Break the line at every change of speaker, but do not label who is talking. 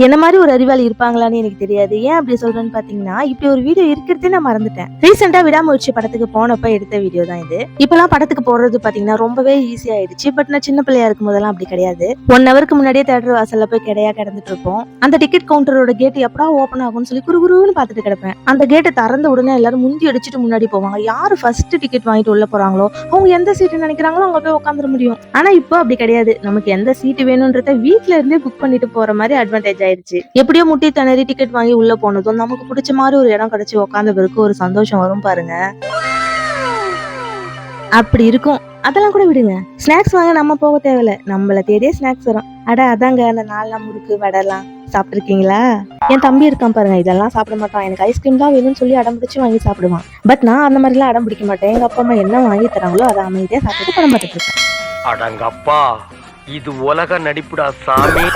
என்ன மாதிரி ஒரு அறிவாளி இருப்பாங்களான்னு எனக்கு தெரியாது. ஏன் அப்படி சொல்றேன்னு பாத்தீங்கன்னா, இப்படி ஒரு வீடியோ இருக்கிறதே நான் மறந்துட்டேன். ரீசெண்டா விடாமுயற்சி படத்துக்கு போனப்ப எடுத்த வீடியோ தான் இது. இப்பெல்லாம் படத்துக்கு போறது பாத்தீங்கன்னா ரொம்பவே ஈஸி ஆயிடுச்சு. பட் நான் சின்ன பிள்ளையா இருக்கும் போதெல்லாம் அப்படி கிடையாது. 1 ஹவருக்கு முன்னாடியே தியேட்டர் வாசல்ல போய் கிடையா கிடந்துட்டு இருப்போம். அந்த டிக்கெட் கவுண்டரோட கேட் எப்படா ஓபன் ஆகும்னு சொல்லி குறுகுறுன்னு பாத்துட்டு கிடப்பேன். அந்த கேட்டை திறந்த உடனே எல்லாரும் முந்தி அடிச்சுட்டு முன்னாடி போவாங்க. யாரு ஃபர்ஸ்ட் டிக்கெட் வாங்கிட்டு உள்ள போறாங்களோ அவங்க எந்த சீட்டு நினைக்கிறாங்களோ அங்க போய் உட்காந்துட முடியும். ஆனா இப்போ அப்படி கிடையாது. நமக்கு எந்த சீட்டு வேணும்ன்றத வீட்டுல இருந்தே புக் பண்ணிட்டு போற மாதிரி அட்வான்டேஜ் ஆயிருச்சு. எப்படியோ முட்டி திணறி டிக்கெட் வாங்கி உள்ள போனதும் நமக்கு பிடிச்ச மாதிரி ஒரு இடம் கிடைச்சு உட்காந்த பிறகு ஒரு சந்தோஷம் வரும் பாருங்க. அப்படி இருக்கும். அதெல்லாம் கூட விடுங்க. ஸ்நாக்ஸ் வாங்க நம்ம போக தேவையில்ல, நம்மள தேடியே ஸ்நாக்ஸ் வரும். அட அதாங்க அந்த 4 முறுக்கு வடைலாம் சாப்பிட்டுருக்கீங்களா? என் தம்பி இருக்கான் பாருங்க, இதெல்லாம் சாப்பிட மாட்டான். எனக்கு ஐஸ்கிரீம் தான் வேணும்னு சொல்லி அடம் பிடிச்சு வாங்கி சாப்பிடுவான். பட் நான் அந்த மாதிரிலாம் அடம் பிடிக்க மாட்டேன். எங்க அப்பா அம்மா என்ன வாங்கி தராங்களோ அதை அமைதியா சாப்பிட்டு படம் பார்த்துட்டு இருக்கேன்.
அடங்கப்பா, இது உலக நடிப்புடா சாமி.